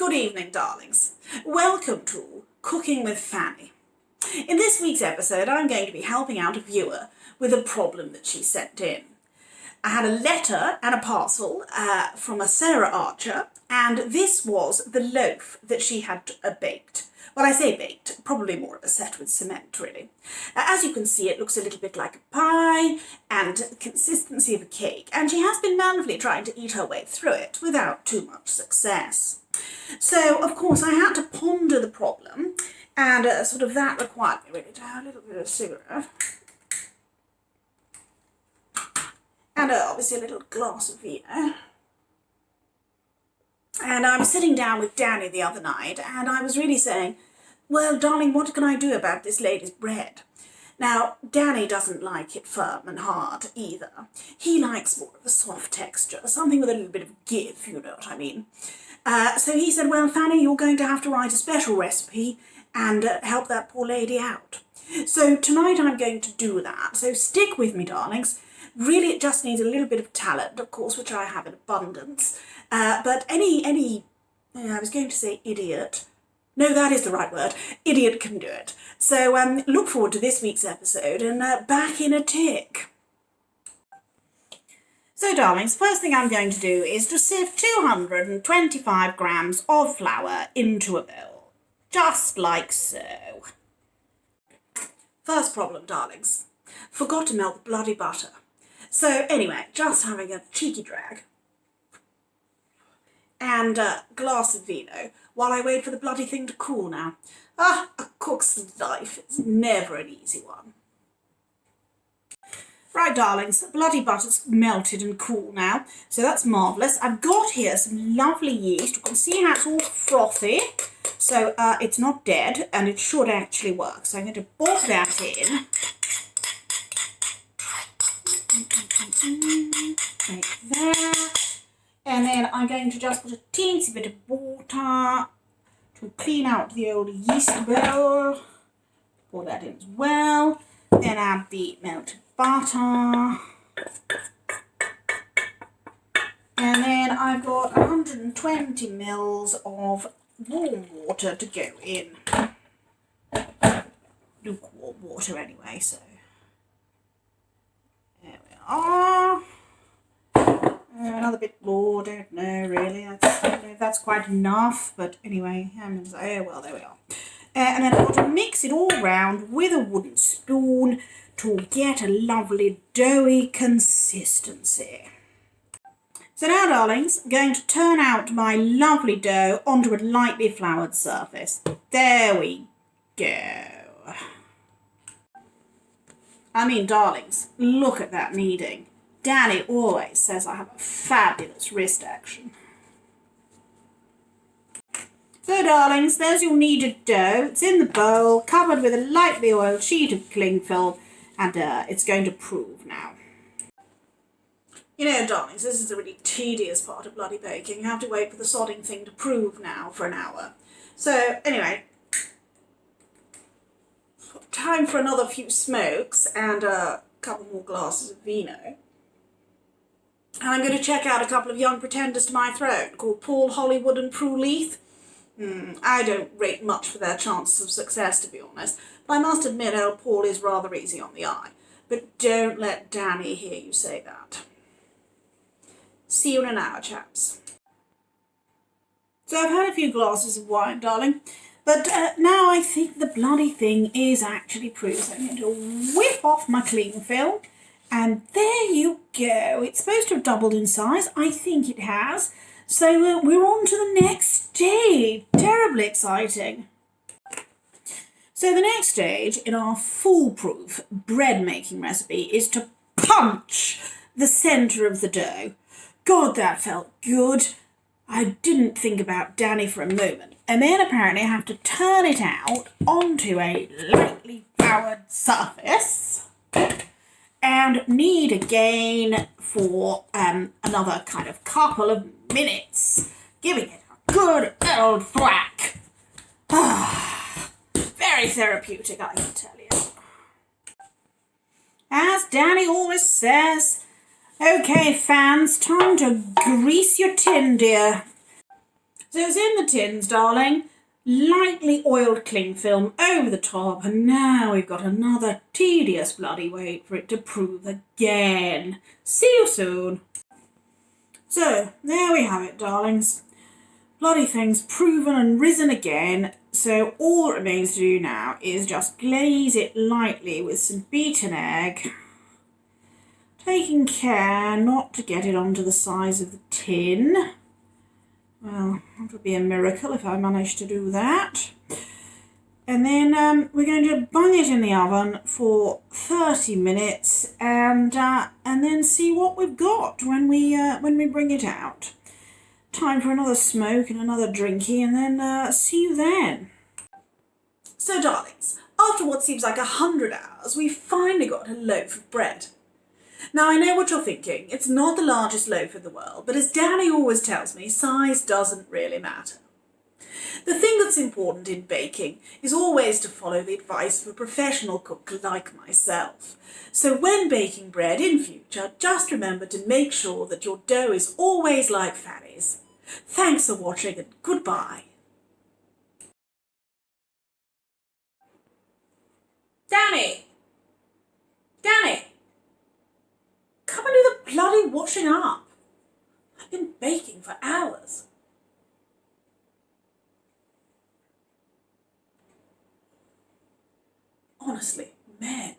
Good evening, darlings. Welcome to Cooking with Fanny. In this week's episode, I'm going to be helping out a viewer with a problem that she sent in. I had a letter and a parcel from a Sarah Archer, and this was the loaf that she had baked. Well, I say baked, probably more of a set with cement, really. As you can see, it looks a little bit like a pie and the consistency of a cake, and she has been manfully trying to eat her way through it without too much success. So, of course, I had to ponder the problem, and that required me really to have a little bit of cigarette. And obviously a little glass of vino. And I was sitting down with Danny the other night, and I was really saying, well, darling, what can I do about this lady's bread? Now, Danny doesn't like it firm and hard either. He likes more of a soft texture, something with a little bit of give, you know what I mean. So he said, well, Fanny, you're going to have to write a special recipe and help that poor lady out. So tonight I'm going to do that. So stick with me, darlings. Really, it just needs a little bit of talent, of course, which I have in abundance. But I was going to say idiot. No, that is the right word. Idiot can do it. So look forward to this week's episode and back in a tick. So, darlings, first thing I'm going to do is to sift 225 grams of flour into a bowl. Just like so. First problem, darlings. Forgot to melt the bloody butter. So, anyway, just having a cheeky drag. And a glass of vino while I wait for the bloody thing to cool now. A cook's life is never an easy one. Right, darlings, bloody butter's melted and cool now, so that's marvellous. I've got here some lovely yeast. You can see how it's all frothy, so it's not dead, and it should actually work. So I'm going to pour that in. Like that. And then I'm going to just put a teensy bit of water to clean out the old yeast bowl. Pour that in as well. Then add the melted butter. And then I've got 120 mils of warm water to go in. Lukewarm water anyway, so there we are. Another bit more, don't know really. That's quite enough, but anyway, well, there we are. And then I've got to mix it all round with a wooden spoon to get a lovely doughy consistency. So now, darlings, I'm going to turn out my lovely dough onto a lightly floured surface. There we go. I mean, darlings, look at that kneading. Danny always says I have a fabulous wrist action. So, darlings, there's your kneaded dough. It's in the bowl, covered with a lightly oiled sheet of cling film, and it's going to prove now. You know, darlings, this is the really tedious part of bloody baking. You have to wait for the sodding thing to prove now for an hour. So, anyway, time for another few smokes and a couple more glasses of vino. And I'm going to check out a couple of young pretenders to my throne called Paul, Hollywood and Prue Leith. I don't rate much for their chances of success, to be honest, but I must admit old Paul is rather easy on the eye. But don't let Danny hear you say that. See you in an hour, chaps. So I've had a few glasses of wine, darling, but now I think the bloody thing is actually proved. So I'm going to whip off my cling film. And there you go. It's supposed to have doubled in size. I think it has. So we're on to the next stage. Terribly exciting. So the next stage in our foolproof bread making recipe is to punch the centre of the dough. God, that felt good. I didn't think about Danny for a moment. And then apparently I have to turn it out onto a lightly floured surface. And knead again for another kind of couple of minutes, giving it a good old thwack. Very therapeutic, I can tell you. As Danny always says, okay, fans, time to grease your tin, dear. So it's in the tins, darling. Lightly oiled cling film over the top, and now we've got another tedious bloody wait for it to prove again. See you soon. So, there we have it, darlings. Bloody thing's proven and risen again, so all that remains to do now is just glaze it lightly with some beaten egg, taking care not to get it onto the sides of the tin. Well, that would be a miracle if I managed to do that. And then we're going to bung it in the oven for 30 minutes and then see what we've got when we bring it out. Time for another smoke and another drinky, and then see you then. So, darlings, after what seems like 100 hours, we've finally got a loaf of bread. Now, I know what you're thinking. It's not the largest loaf in the world, but as Danny always tells me, size doesn't really matter. The thing that's important in baking is always to follow the advice of a professional cook like myself. So when baking bread in future, just remember to make sure that your dough is always like Fanny's. Thanks for watching and goodbye. Danny! Danny! Come and do the bloody washing up. I've been baking for hours. Honestly, men.